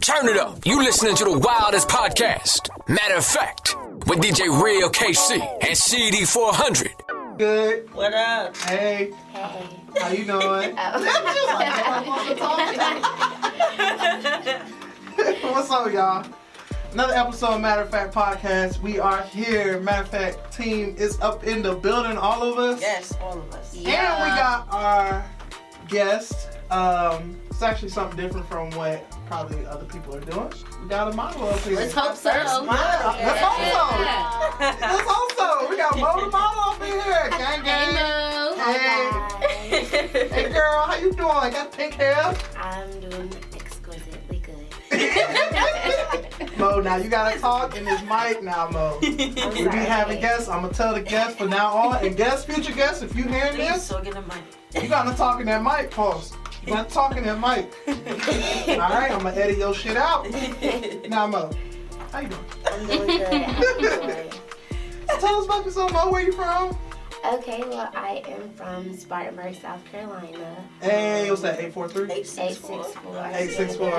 Turn it up. You listening to the wildest podcast. Matter of fact, with DJ Real KC and CD400. Good. What up? Hey. Hey. How you doing? What's up, y'all? Another episode of Matter of Fact Podcast. We are here. Matter of Fact team is up in the building, all of us. Yes, all of us. And we got our guest. It's actually something different from what probably other people are doing. We got a model up here. Let's hope so. Let's hope so. We got Mo the model up in here. Gang, gang. Hey, Hey. Hey, girl, how you doing? Got pink hair? I'm doing exquisitely good. Mo, now you gotta talk in this mic now, Mo. We be having guests. I'm gonna tell the guests from now on. And guests, future guests, if you hearing Please, this, so get a mic. you gotta talk in that mic, pause. You gotta talk in that mic. Alright, I'm gonna edit your shit out. Now, Mo, how you doing? I'm doing good. How you doing? So tell us about yourself, Mo. Where you from? Okay, well, I am from Spartanburg, South Carolina. Hey, what's that, 843? 864. 864.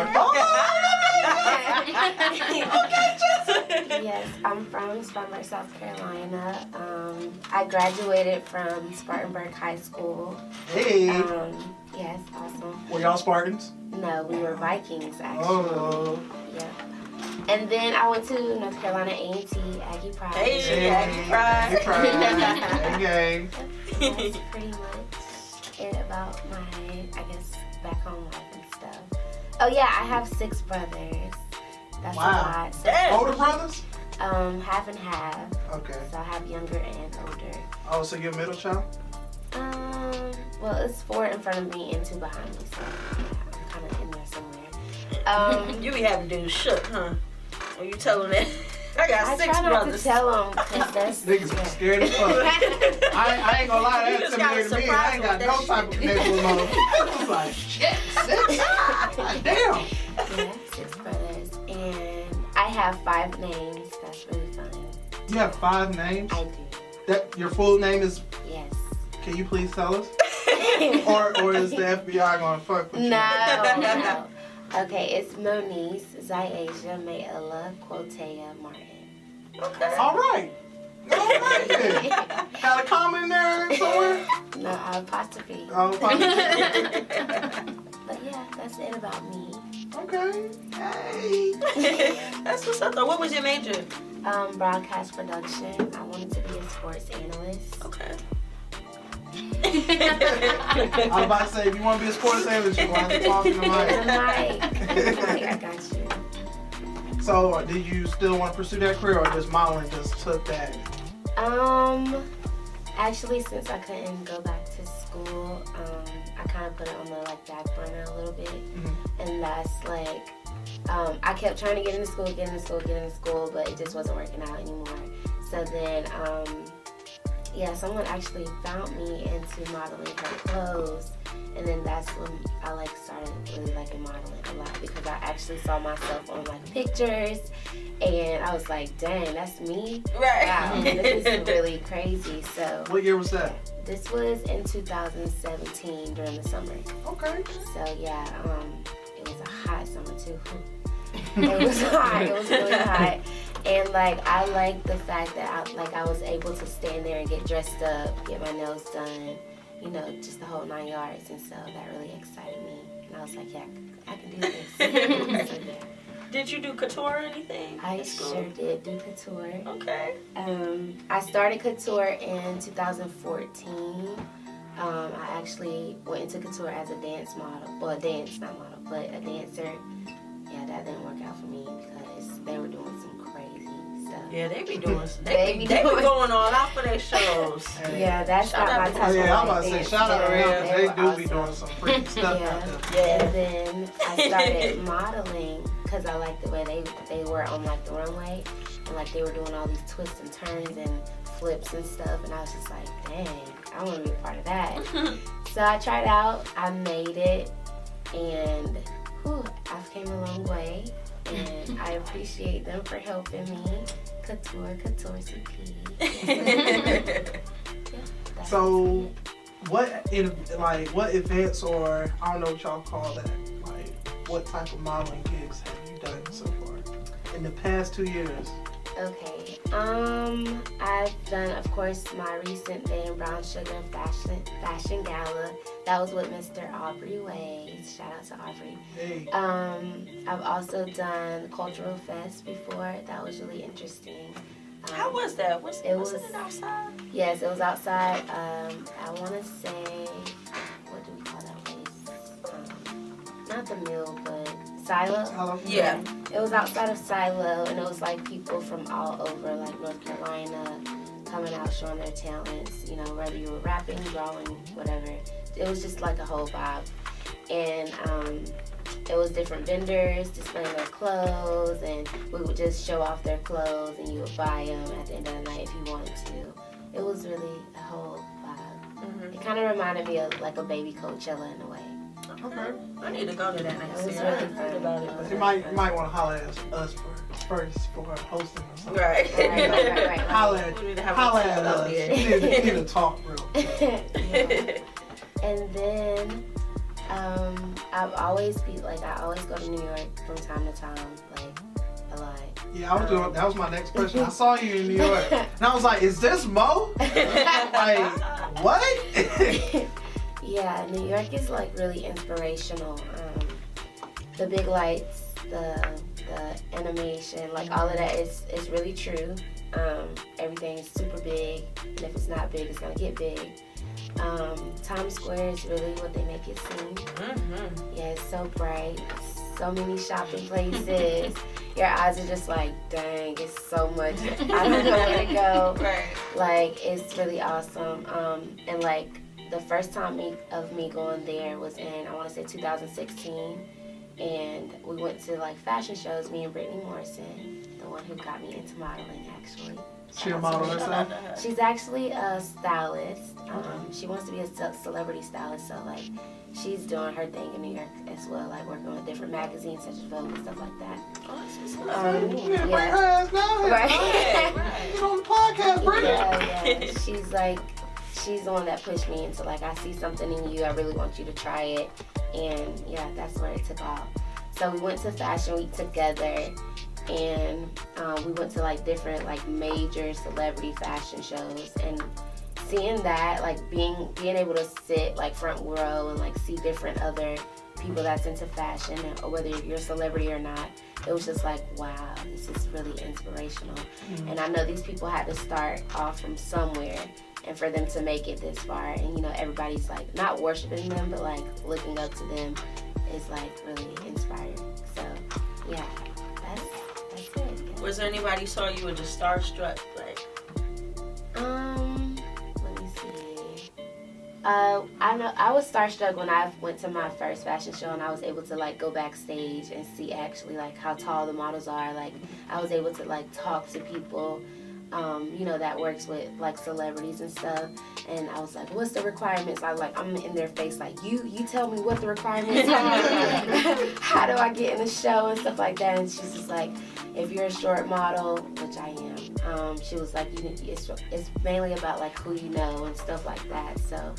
Yes, I'm from Spartanburg, South Carolina. I graduated from Spartanburg High School. Hey. Yes, awesome. Were y'all Spartans? No, we were Vikings, actually. Oh. Yeah. And then I went to North Carolina A&T, Aggie Pride. Hey, Aggie Pride. Hey, Pride. Hey, That's pretty much it about my, I guess, back home life and stuff. Oh yeah, I have 6 brothers. That's Wow. a lot. So, Damn. Older brothers? half and half. Okay. So I have younger and older. Oh, so you're a middle child? Well, it's 4 in front of me and 2 behind me, so yeah, I'm kind of in there somewhere. You be having dudes shook, huh? When you tell them that. I got I 6 try not brothers. to tell them because that's Niggas be scared as fuck. I ain't gonna lie, You that just gotta intimidated me. I ain't got surprise them no with type of that connection with motherfuckers. I was like, shit, 6? Damn. Yeah, 6 brothers, and I have 5 names. That's really fun. You have 5 names? I do. That your full name is, Yes. can you please tell us? or is the FBI gonna fuck with you? No. Okay, it's Moniece, Ziasia, Mayella, Quotea, Martin. Okay. All right then. Got a comma in there somewhere? No, apostrophe. Oh, fine. But yeah, that's it about me. Okay. Hey. That's what's up, though. What was your major? Broadcast production. I wanted to be a sports analyst. Okay. I was about to say, if you want to be a sports analyst, you want to talk to the The mic. mic, I got you. So, did you still want to pursue that career, or just modeling just took that? Actually, since I couldn't go back to school, I kind of put it on the back burner a little bit, and that's I kept trying to get into school, but it just wasn't working out anymore. So then, someone actually found me into modeling her clothes, and then that's when I started really liking modeling a lot because I actually saw myself on pictures, and I was like, dang, that's me. Right. Wow, this is really crazy. So What year was that? this was in 2017 during the summer. Okay. So yeah, it was a hot summer too. It was hot. It was really hot. And I like the fact that I was able to stand there and get dressed up, get my nails done, just the whole 9 yards. And so that really excited me. And I was like, yeah, I can do this. So, yeah. Did you do couture or anything? I sure did do couture. Okay. I started couture in 2014. I actually went into couture as a dance model. Well, not model, but a dancer. Yeah, that didn't work out for me because they were doing some crazy stuff. Yeah, they be doing. They be going all out for their shows. Yeah, that's not my type of Yeah, I'm about to say, shout out to them. They do be awesome. doing some freaky stuff out there. Yeah. And then I started modeling because I liked the way they were on the runway, and they were doing all these twists and turns and flips and stuff, and I was just like, dang, I want to be a part of that. So I tried out, I made it, and I've came a long way, and I appreciate them for helping me. Couture CP. So, what events, or I don't know what y'all call that, what type of modeling gigs have you in the past 2 years? Okay. I've done, of course, my recent Van Brown Sugar Fashion Gala. That was with Mr. Aubrey Ways. Shout out to Aubrey. Hey. I've also done Cultural Fest before. That was really interesting. How was that? Was it was outside? Yes, it was outside. I want to say, what do we call that place? Not the Mill, but Silo. Yeah. It was outside of Silo, and it was like people from all over, like North Carolina, coming out showing their talents. You know, whether you were rapping, drawing, whatever. It was just like a whole vibe, and it was different vendors displaying their clothes, and we would just show off their clothes, and you would buy them at the end of the night if you wanted to. It was really a whole vibe. Mm-hmm. It kind of reminded me of like a baby Coachella in a way. Okay. I need to go to that next year. Really I heard about it. You might want to holler at us first for hosting or something. Right. Right. Holler at us. We need to talk real quick. Yeah. And then I always go to New York from time to time, like a lot. Yeah, that was my next question. I saw you in New York, and I was like, "Is this Mo?" Like, what? Yeah, New York is like really inspirational. The big lights, the animation, like all of that is really true. Everything is super big, and if it's not big, it's gonna get big. Times Square is really what they make it seem. Mm-hmm. Yeah, it's so bright, so many shopping places. Your eyes are just like, dang, it's so much. I don't know where to go. Right. Like, it's really awesome. And like the first time of me going there was in, I want to say 2016, and we went to like fashion shows. Me and Brittany Morrison, the one who got me into modeling, actually. She a model herself? She's actually a stylist. She wants to be a celebrity stylist, so like she's doing her thing in New York as well, like working with different magazines such as Vogue and stuff like that. Bring her ass down here. Right. Get on the podcast, bring Yeah. She's the one that pushed me into like, I see something in you, I really want you to try it, and yeah, that's where it took off. So we went to Fashion Week together, and we went to like different like major celebrity fashion shows, and seeing that, like being able to sit like front row and like see different other people that's into fashion, or whether you're a celebrity or not, it was just like, wow, this is really inspirational. Mm-hmm. And I know these people had to start off from somewhere, and for them to make it this far, and you know, everybody's like not worshiping them, but like looking up to them is like really inspiring. So yeah, that's it. Was there anybody saw you were just starstruck, like? Let me see. I know I was starstruck when I went to my first fashion show, and I was able to like go backstage and see actually like how tall the models are. Like I was able to like talk to people, you know, that works with like celebrities and stuff. And I was like, what's the requirements? I was like, I'm in their face like, you tell me what the requirements are. How do I get in the show and stuff like that? And she's just like, if you're a short model, which I am, she was like, it's mainly about like who you know and stuff like that. So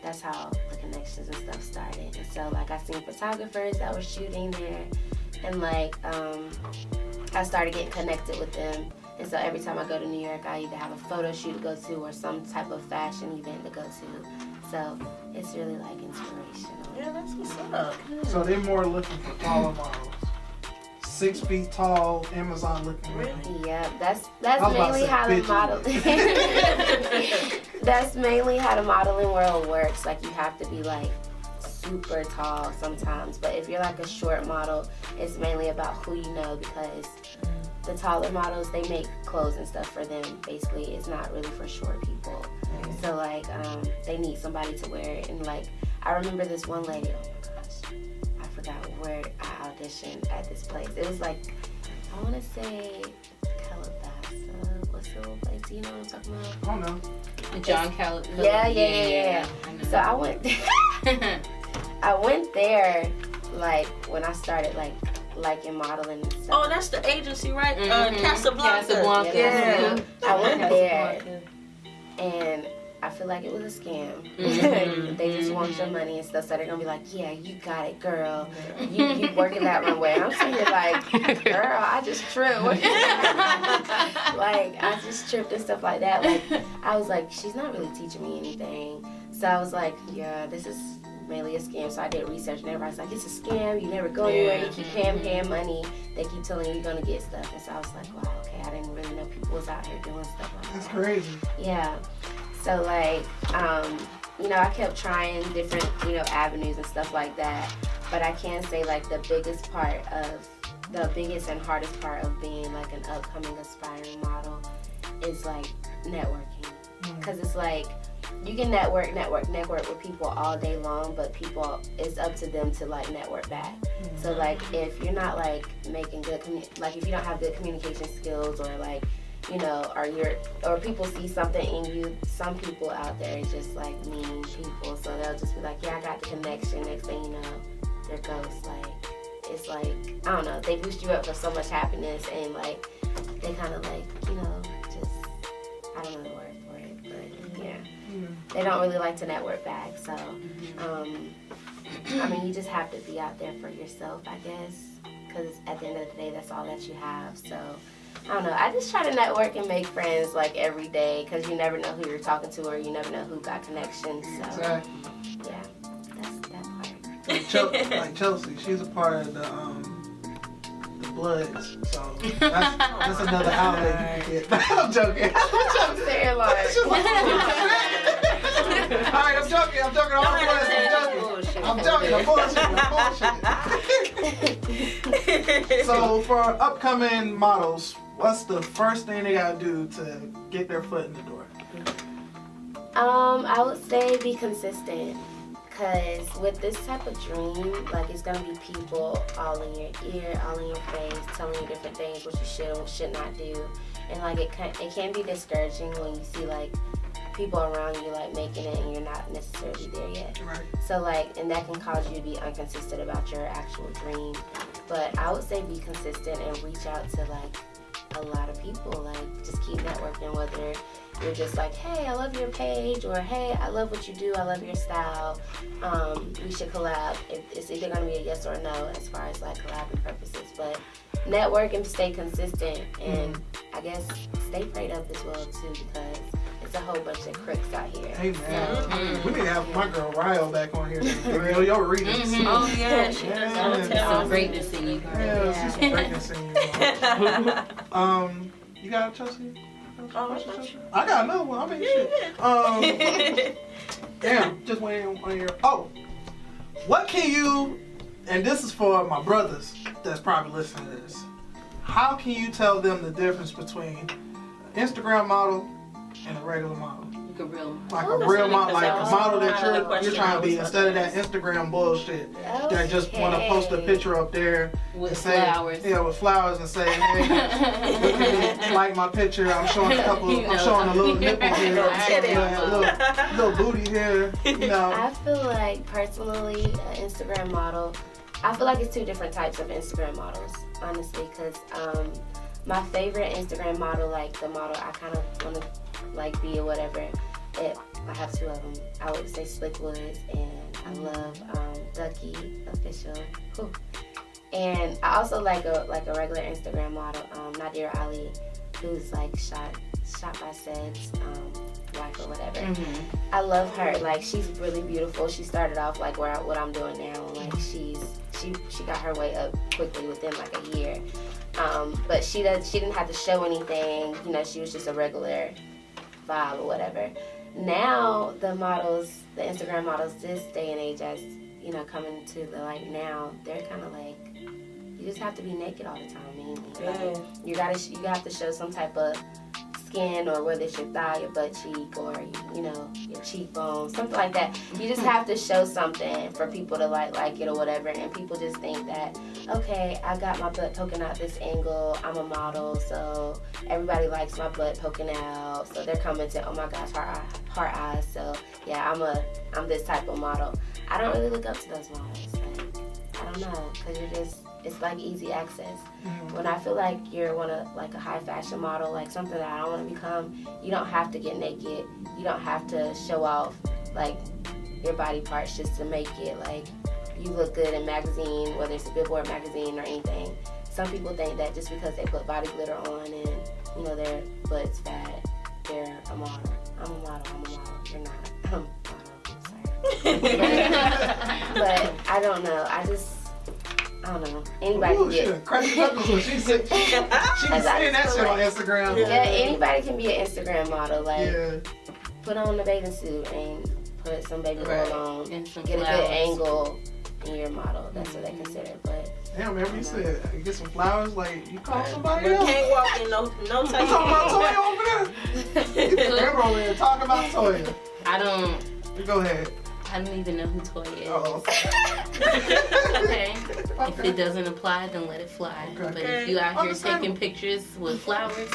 that's how the connections and stuff started. And so like I seen photographers that were shooting there, and like I started getting connected with them. And so every time I go to New York, I either have a photo shoot to go to or some type of fashion event to go to. So it's really like inspirational. Yeah, that's what's up. So they're more looking for taller models. 6 feet tall, Amazon looking. Really? Yeah, that's mainly how the model. That's mainly how the modeling world works. Like you have to be like super tall sometimes, but if you're like a short model, it's mainly about who you know, because the taller models, they make clothes and stuff for them. Basically, it's not really for short people. So like, they need somebody to wear it. And like, I remember this one lady. Oh my gosh, I forgot where I auditioned at this place. It was like, I want to say Calabasas. What's the little place? Do you know what I'm talking about? I don't know. John Calabasas. Yeah. I So I went. I went there like when I started like in modeling and stuff. Oh, that's the agency, right? Mm-hmm. Casablanca. Casablanca. Yeah. I went there, and I feel like it was a scam. They just want your money and stuff, so they're gonna be like, yeah, you got it, girl. You working that one way. I'm sitting here like, girl, I just tripped. Like, I just tripped and stuff like that. Like, I was like, she's not really teaching me anything. So I was like, yeah, this is mainly a scam. So I did research, and everybody's like, it's a scam. You never go anywhere. You keep paying money. They keep telling you you're gonna get stuff. And so I was like, wow, okay, I didn't really know people was out here doing stuff like that. That's crazy. Yeah. So like, you know, I kept trying different, you know, avenues and stuff like that. But I can say like the biggest and hardest part of being like an upcoming aspiring model is like networking. Because it's like, you can network with people all day long, but it's up to them to like network back. So like, if you're not like making good, like if you don't have good communication skills, or like, you know, or people see something in you. Some people out there is just like mean people, so they'll just be like, yeah, I got the connection. Next thing you know, they're ghosts. Like, it's like, I don't know, they boost you up for so much happiness, and like, they kind of like, you know, just, I don't know the word for it, but yeah, they don't really like to network back. So, I mean, you just have to be out there for yourself, I guess, because at the end of the day, that's all that you have. So, I don't know. I just try to network and make friends like every day, because you never know who you're talking to, or you never know who got connections. So, Exactly. yeah, that's that part. Like Chelsea, she's a part of the Bloods, so that's another outlet you can get. I'm joking. I'm saying like, Alright, I'm joking. All Bloods. I'm bullshitting. So for upcoming models, what's the first thing they gotta do to get their foot in the door? I would say be consistent. Because with this type of dream, like, it's going to be people all in your ear, all in your face, telling you different things, what you should and should not do. And, like, it can be discouraging when you see, like, people around you, like, making it and you're not necessarily there yet. Right. So, like, and that can cause you to be inconsistent about your actual dream. But I would say be consistent and reach out to, like, a lot of people. Like, just keep networking, whether you're just like, hey, I love your page, or hey, I love what you do, I love your style, we should collab. It's either going to be a yes or a no as far as like collabing purposes, but network and stay consistent, and I guess stay prayed up as well too, because it's a whole bunch of crooks out here. Hey man, we need to have my girl Ryo back on here. Real, your readings. Oh yeah, she Yeah. does. Some greatness in you. Yeah, she's some greatness in you. You got a Chelsea? I got another one. I mean, shit. Damn, just waiting on your. Oh, what can you? And this is for my brothers that's probably listening to this. How can you tell them the difference between an Instagram model and a regular model? Like a real model, like a model that you're trying to be, instead of that Instagram bullshit that just want to post a picture up there with and say, flowers. Yeah, with flowers and say, hey, look at me, like my picture. I'm showing a couple. I'm showing a little nipple here, a little booty here. You know. I feel like personally, an Instagram model, I feel like it's two different types of Instagram models, honestly, because my favorite Instagram model, like the model I kind of want to like be or whatever, I have two of them. I would say Slick Woods, and I love Ducky Official. Whew. And I also like a regular Instagram model, Nadir Ali, who's like shot by Sed's wife or whatever. I love her. Like, she's really beautiful. She started off like what I'm doing now. Like, she got her way up quickly within like a year. But she didn't have to show anything. You know, she was just a regular vibe or whatever. Now the Instagram models this day and age, as you know, coming to the light now, they're kind of like, you just have to be naked all the time, mainly. Like, you have to show some type of skin, or whether it's your thigh, your butt cheek, or you know, your cheekbone, something like that. You just have to show something for people to like it or whatever. And people just think that, okay, I got my butt poking out this angle, I'm a model, so everybody likes my butt poking out, so they're coming to, oh my gosh, heart eyes. So yeah, I'm this type of model. I don't really look up to those models. Like, I don't know, because it's like easy access. When I feel like you're like a high fashion model, like something that I don't want to become, you don't have to get naked. You don't have to show off like your body parts just to make it like you look good in magazine, whether it's a Billboard magazine or anything. Some people think that just because they put body glitter on and, you know, their butt's fat, they're a model. I'm a model. You're not. I'm a model. Sorry. But I don't know. I don't know. Anybody can get. Crazy Knuckles, she be saying that shit on Instagram. Yeah, anybody can be an Instagram model. Like, put on the bathing suit and put some baby oil on, and get a good angle, and you're a model. That's what they consider. But damn, remember you said you get some flowers, like you call somebody But else. can't walk in no type. You talking about Toya over there? Remember over there talking about Toya. I don't. Go ahead. I don't even know who Toya is. Oh, Okay. If it doesn't apply, then let it fly. Okay. But if you out here taking pictures with flowers,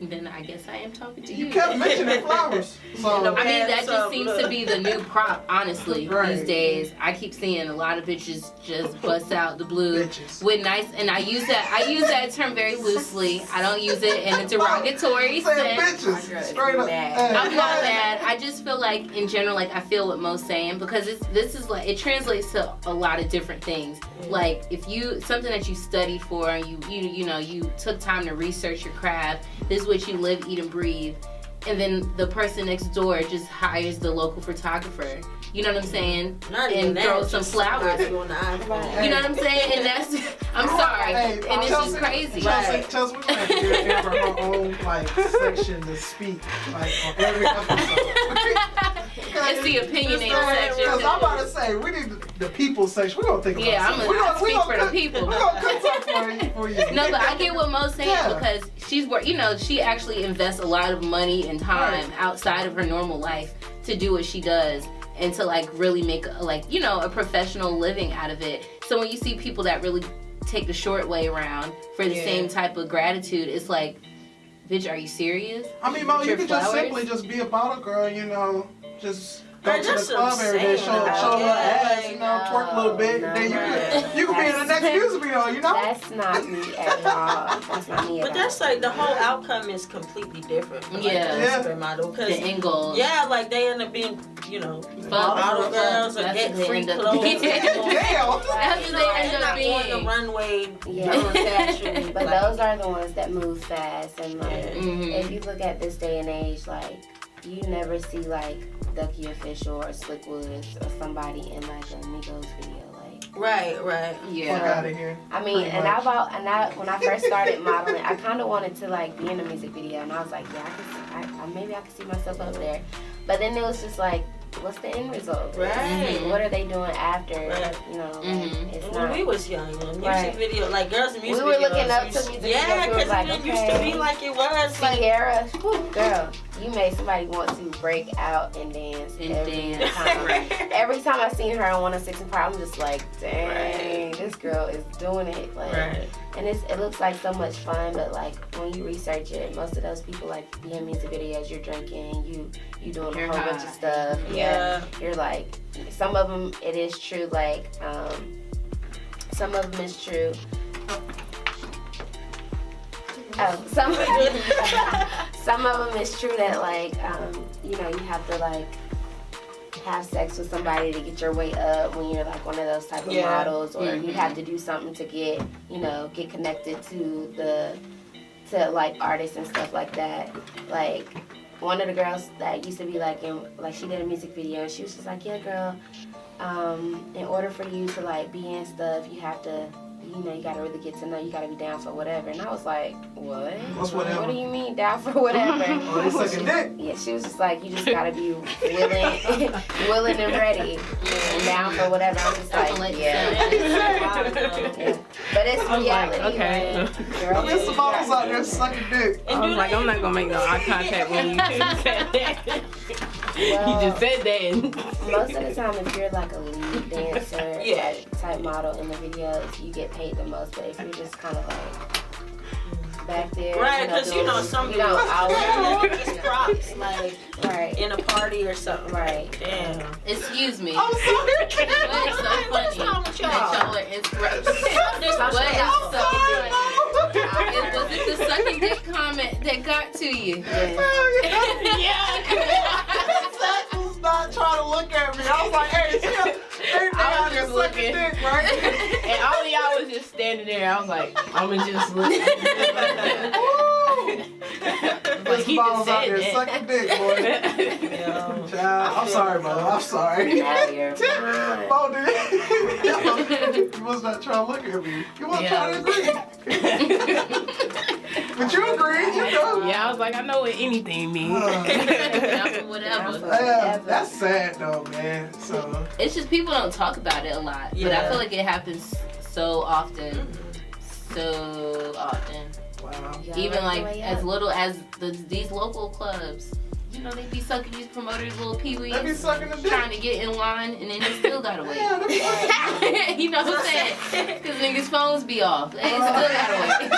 then I guess I am talking to you. You kept mentioning flowers. So I mean, that just seems to be the new prop, honestly, these days. I keep seeing a lot of bitches just bust out the blue with nice, and I use that term very loosely. I don't use it in a derogatory sense. Bitches. Straight up. I'm not mad. I just feel like, in general, like I feel what Mo's saying, because this is like, it translates to a lot of different things. Like if you, something that you studied for, and you took time to research your craft, this is what you live, eat, and breathe. And then the person next door just hires the local photographer. You know what I'm saying? And throws some flowers. You know what I'm saying? And that's, I'm sorry. And it's just crazy. Chelsea, we're going to have to give Amber her own like section to speak like on every episode. It's the opinionated section. Because I'm about to say, we need the people section. We're going to think about I'm going to speak for the people. We're going to cook something for you. No, but I get what Mo's saying, because she actually invests a lot of money and time outside of her normal life to do what she does, and to like really make a professional living out of it. So when you see people that really take the short way around for the same type of gratitude, it's like, bitch, are you serious? I mean, Mo, you could just simply just be a bottle girl, just go to the club every day, show a little ass, twerk a little bit, then you could be in the next music video, That's not me at all. That's not me at all. But that's like, the whole outcome is completely different. From, like, the Instagram model. The end goal. Yeah, like they end up being, model girls or get free clothes. That's what they end up being. On the runway. Yeah, but those are the ones that move fast, and like if you look at this day and age, like you never see like Ducky Official or Slick Woods or somebody in like a Migos video, like. Right. Yeah. Fuck out of here. I mean, when I first started modeling, I kind of wanted to like be in a music video, and I was like, maybe I could see myself up there, but then it was just like, what's the end result? Right. What are they doing after? Right. It's when we was young, music video, like girls in music videos. We were looking up to music videos. Yeah, because it didn't used to be like it was. Sierra, girl, you made somebody want to break out and dance every time. Every time I seen her on 106 & Park, I'm just like, dang, this girl is doing it. Like, and it looks like so much fun, but like when you research it, most of those people like be in music videos, you're drinking, you doing a whole bunch of stuff. Yeah. You're like, some of them it is true, like some of them is true. Some of them is true that like you have to like have sex with somebody to get your weight up when you're like one of those type of models, or you have to do something to get connected to like artists and stuff like that. Like one of the girls that used to be like she did a music video, and she was just like, yeah girl, in order for you to like be in stuff, you have to, you gotta really get to know, you gotta be down for whatever. And I was like, what? What's whatever? What do you mean down for whatever? Oh, they sucking dick. Yeah, she was just like, you just gotta be willing and ready and down for whatever. I'm just like, yeah. But it's reality. Like, okay. Right? Girl, there's some models out there sucking dick. I was like, I'm not gonna make no eye contact when you said that. You just said that. Most of the time, if you're like a lead dancer, type model in the videos, you get paid the most. But if you're just kind of like back there, right? Because some just props, like in a party or something, right? Damn. Excuse me. I'm sorry. It's so funny that y'all are inspirational. But sure it's that's so funny. funny. Was it the sucking dick comment that got to you? Zach was not trying to look at me. I was like, hey, I was just looking. dick, right? And all of y'all was just standing there. I was like, I'ma just look. But This he bottle's just out said there sucking dick, boy. that. Child, I'm sorry, Mo. I'm sorry. No, you're fine. Mo, dude. You was not trying to look at me. You wasn't trying to agree. But you agreed, you know. Yeah, I was like, I know what anything means. Whatever. Yeah, that's sad though, man. So It's just people don't talk about it a lot. But I feel like it happens so often. So often. wow. Y'all Even the like way as up. little as these local clubs. You know, they be sucking these promoters' little peewees. They be sucking the dick. Trying to get in line, and then they still gotta wait. Yeah, they be sucking. You know what I'm saying? Because niggas' phones be off. They still gotta wait.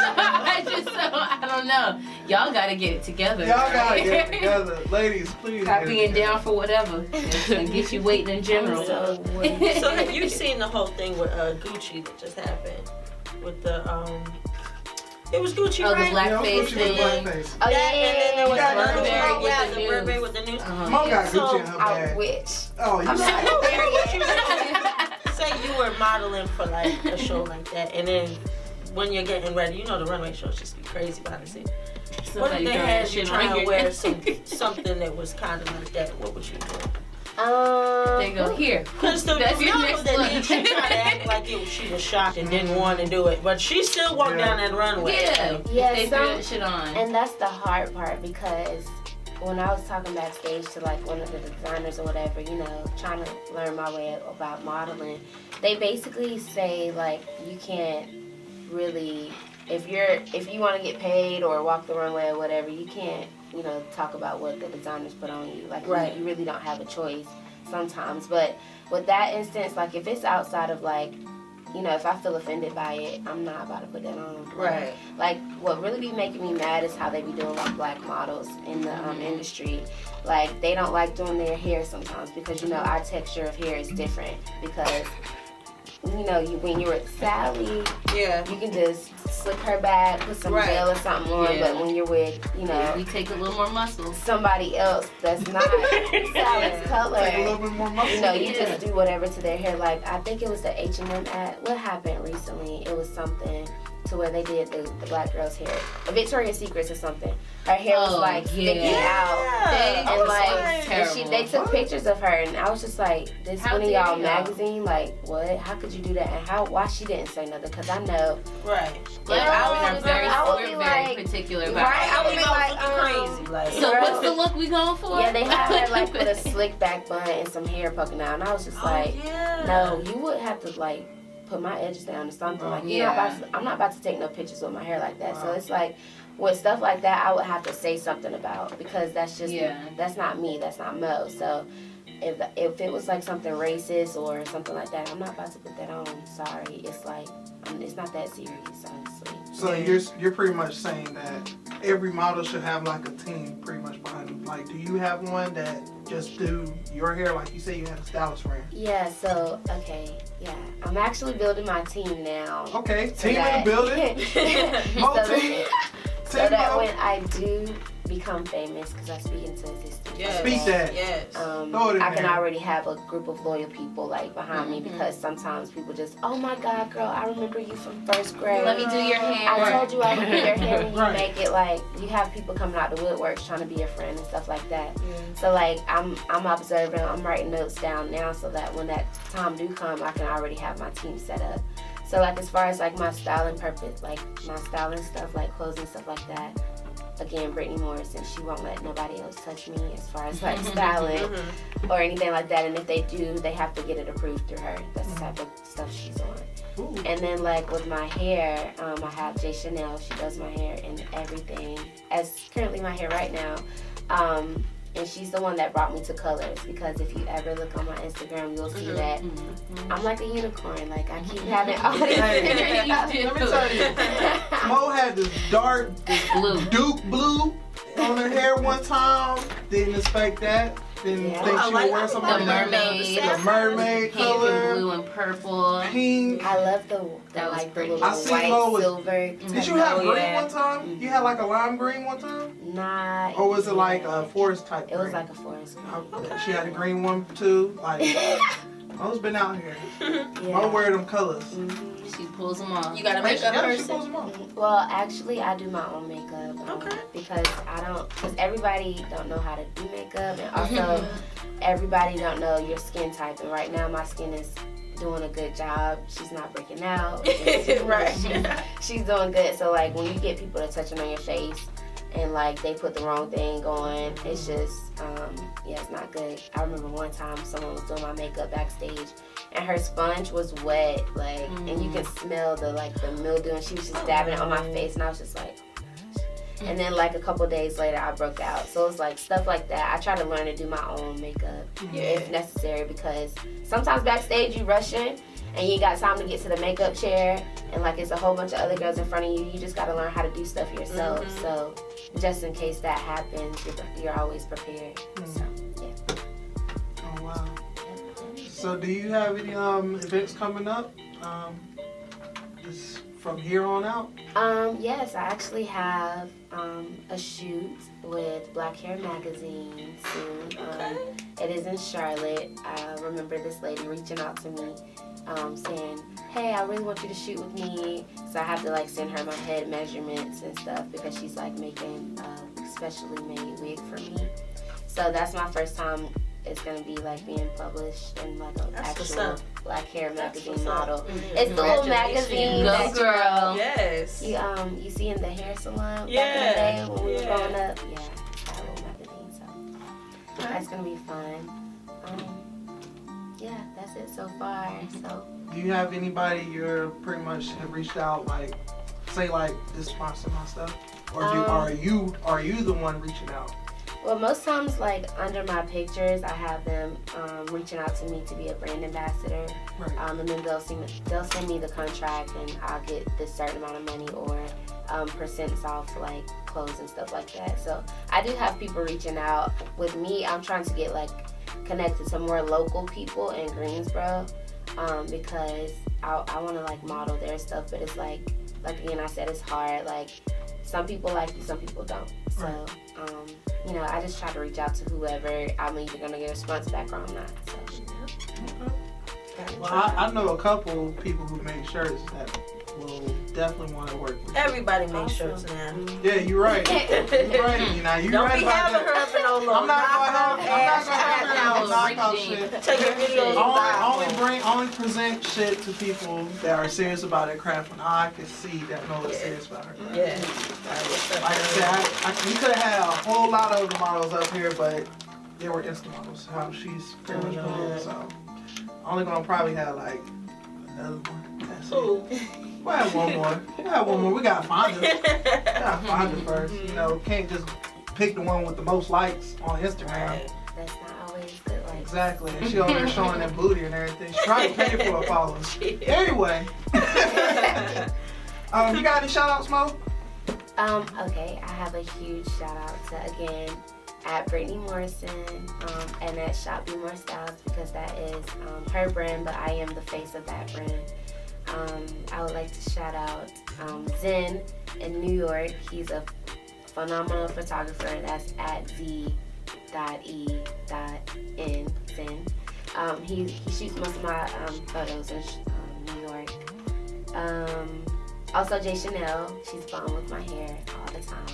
I don't know. Y'all gotta get it together. Y'all gotta get it together. Ladies, please. Stop get it being together. down for whatever and get you waiting in general. So have you seen the whole thing with Gucci that just happened? With the it was Gucci, Oh, the right? blackface Gucci with thing. blackface. Oh, That, and then there was Yeah, another Burberry one, with the the Burberry news. with the news. Mo got So, Gucci in her I bag. wish. Oh, you I'm see? not there yet. Say you were modeling for like a show like that, and then when you're getting ready, you know the runway shows just be crazy behind the scenes. What if they had you trying to wear something that was kind of like that? What would you do? There you go. Here. Because the That's your video next that look. she tried to act like she was shocked and didn't want to do it, but she still walked down that runway. Yeah. Yeah, They threw that shit on. And that's the hard part because when I was talking backstage to like one of the designers or whatever, you know, trying to learn my way about modeling, they basically say like you can't really, if you want to get paid or walk the runway or whatever, you can't, you know, talk about what the designers put on you. Like you really don't have a choice sometimes. But with that instance, like if it's outside of like, you know, if I feel offended by it, I'm not about to put that on. Right. Like, what really be making me mad is how they be doing like black models in the industry. Like, they don't like doing their hair sometimes because, you know, our texture of hair is different because, you know, when you're with Sally, you can just slip her back, put some gel or something on, Yeah. but when you're with, you know, We take a little more muscle. somebody else that's not Sally's color, Take a little bit more muscle. you know, you just do whatever to their hair. Like, I think it was the H&M ad. What happened recently? It was something to where they did the black girl's hair. Victoria's Secrets or something. Her hair was like sticking out. And like, and they took pictures of her, and I was just like, this How one of dare y'all y'all? magazine, like, what? How could you do that? And why she didn't say nothing? Because I know. Right. Like, I we're would very, be we're like- very particular about Right, I would be like, crazy. Like, So what's the look we going for? Yeah, they had her like with a slick back bun and some hair poking out, and I was just like, no, you would have to like put my edges down or something. Like, I'm not about to take no pictures with my hair like that. So it's like, with stuff like that, I would have to say something about because that's just that's not me, that's not Mo. So if it was like something racist or something like that, I'm not about to put that on. Sorry, it's like it's not that serious, honestly. So you're pretty much saying that every model should have like a team pretty much behind them. Like, do you have one that just do your hair? Like you say, you have a stylist friend. Yeah. So I'm actually building my team now. Okay, team in the building. So that when I do become famous, because I speak into existence. Speak that. I can already have a group of loyal people like behind me because sometimes people just, oh my God, girl, I remember you from first grade. Let me do your hair. I told you I would do your hair when you make it. Like, you have people coming out the woodworks trying to be your friend and stuff like that. So like I'm observing, I'm writing notes down now so that when that time do come, I can already have my team set up. So like as far as like my styling purpose, like my styling stuff, like clothes and stuff like that. Again, Brittany Morrison, she won't let nobody else touch me as far as like styling or anything like that. And if they do, they have to get it approved through her. That's the type of stuff she's on. Ooh. And then like with my hair, I have Jay Chanel. She does my hair and everything. As currently my hair right now. And she's the one that brought me to colors because if you ever look on my Instagram, you'll see that I'm like a unicorn. Like I keep having all these Hey, let me tell you, Mo had this dark, blue. Duke blue on her hair one time. Didn't expect that. didn't Yeah. think I she like would wear the something The like that. mermaid. The mermaid Pink and color. blue and purple. Pink. I love the That was like the pretty. little I seen white Mo with- silver. Did you have Oh, green yeah. one time? You had like a lime green one time? Nah. Or was it like a forest type It was green? like a forest green. She had a green one too. Like, Mo's been out here. Mo Yeah. wear them colors. She pulls them off. You got a Like, makeup yeah, she person? pulls them off. Well, actually, I do my own makeup. Okay. Because everybody don't know how to do makeup, and also everybody don't know your skin type. And right now, my skin is doing a good job. She's not breaking out. Right. She's doing good. So like when you get people to touching on your face and like they put the wrong thing on, it's just yeah, it's not good. I remember one time someone was doing my makeup backstage and her sponge was wet, like and you can smell the mildew, and she was just dabbing it on my face, and I was just like, oh my gosh. And then like a couple days later I broke out. So it's like stuff like that. I try to learn to do my own makeup if necessary, because sometimes backstage you rushing and you ain't got time to get to the makeup chair, and like it's a whole bunch of other girls in front of you. You just gotta learn how to do stuff yourself. So just in case that happens, you're always prepared. So yeah. Oh wow. So do you have any events coming up? Just from here on out? Yes, I actually have a shoot with Black Hair Magazine soon. It is in Charlotte. I remember this lady reaching out to me saying, hey, I really want you to shoot with me. So I have to like send her my head measurements and stuff because she's like making a specially made wig for me. So that's my first time it's gonna be like being published in like an actual Black Hair Magazine model. It's the little magazine Go that girl. Yes. you see in the hair salon Yeah. back in the day when we were growing up. Yeah, that little magazine. So that's gonna be fun. Yeah, that's it so far. So Do you have anybody you're pretty much have reached out, like say like this sponsor my stuff? Or are you the one reaching out? well, most times like under my pictures, I have them reaching out to me to be a brand ambassador. Right. And then they'll send me the contract, and I'll get this certain amount of money or percents off like clothes and stuff like that. So I do have people reaching out. With me, I'm trying to get like connected to more local people in Greensboro because I want to like model their stuff, but it's like again I said, it's hard. Like some people like you, some people don't. So I just try to reach out to whoever I'm either gonna get a response back or I'm not. So. Well, I know a couple people who make shirts that will definitely want to work with you. Everybody makes shirts now. Yeah, you're right. You're right. You're Don't right be about having that. her up in no I'm not gonna knock out shit. Take your videos. Only present shit to people that are serious about their craft when I can see that Noah is serious about her craft. Yeah. Like I said, we could have had a whole lot of the models up here, but they were Insta models. How she's pretty much put it. So only gonna probably have like another one. That's it. We'll have one more. We gotta find her. First. Can't just pick the one with the most likes on Instagram. That's not always good. Like Exactly. And she over there showing that booty and everything. She probably paid for her followers. Anyway. You got any shout outs, Mo? Okay, I have a huge shout out to again at Brittany Morrison and at Shop Be More Styles, because that is her brand, but I am the face of that brand. I would like to shout out Zen in New York. He's a phenomenal photographer. That's at z.e.n Zen. He shoots most of my photos in New York. Also Jay Chanel. She's fun with my hair all the time.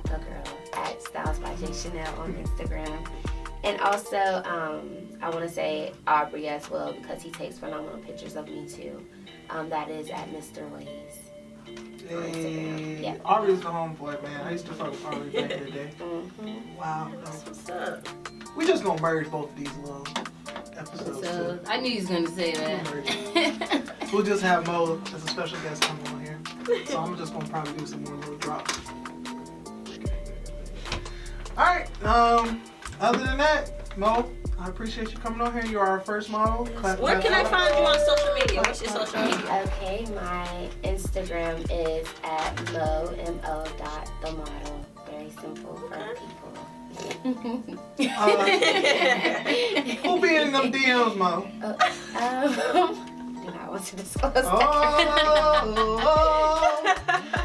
The girl at Styles by Jay Chanel on Instagram. And also, I want to say Aubrey as well, because he takes phenomenal pictures of me too. That is at Mr. Ways. Hey, Yeah. Aubrey's the homeboy, man. I used to fuck with Aubrey back in the day. Wow. What's up? We just gonna merge both of these little episodes. So I knew he was gonna say that. We'll just have Mo as a special guest coming on here. So I'm just gonna probably do some more little drops. Alright, other than that, Mo, I appreciate you coming on here. You are our first model. Where can I find you on social media? What's your social media? Okay, my Instagram is at mo.themodel. very simple for people. Who be in them DMs, Mo? Do not want to disclose that.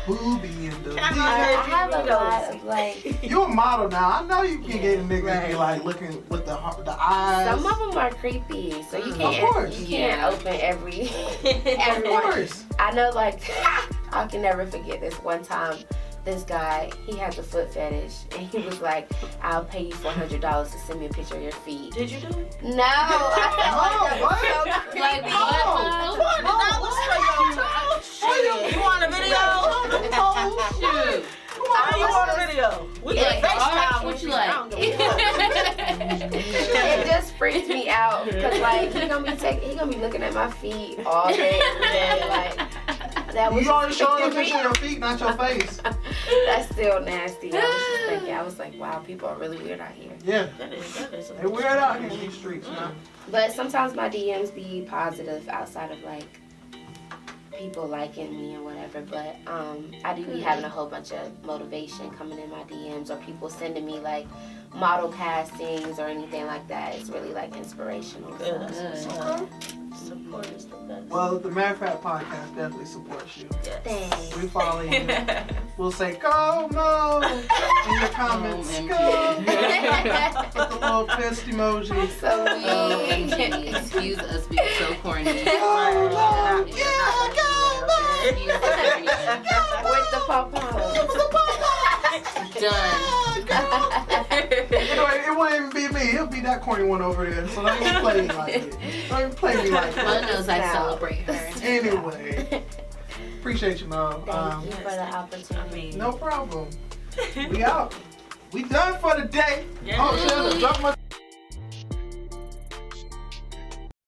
Who be in the I DMs? have a lot of like. You a model now. I know you can get a nigga and be like looking with the eyes. Some of them are creepy, so you can't. Of course. You can't open every. Of Everyone. course. I know, like I can never forget this one time. This guy, he has a foot fetish, and he was like, "I'll pay you $400 to send me a picture of your feet." Did you do it? No, I felt like that was so creepy. Like $400? You want a video? Shoot. How you want a video? We Yeah, can like, FaceTime. what you like? It just freaked me out because like he gonna be looking at my feet all day, every day. Like that was. You already showing a picture of your feet, not your face. That's still nasty. I was like, wow, people are really weird out here. Yeah. That is. They weird out here in these streets, man. But sometimes my DMs be positive outside of like people liking me or whatever. But I do be having a whole bunch of motivation coming in my DMs or people sending me like model castings or anything like that. It's really like inspirational. Good. So, Support is the best. Well, the Matter of Fact podcast definitely supports you. thanks. We follow you. We'll say, go, no, in your comments. OMG. Go. With the little fist emoji. So OMG. Excuse us being so corny. Go, no, yeah, go, no. with the pom-pom. Done. Anyway, it won't even be me. It'll be that corny one over there. So don't even play me like it. Don't even play me like Mom that. knows I celebrate her. Anyway, appreciate you, Mom. Thank you for the opportunity. No problem. We out. We done for the day. Yeah. Oh, shit. Drop my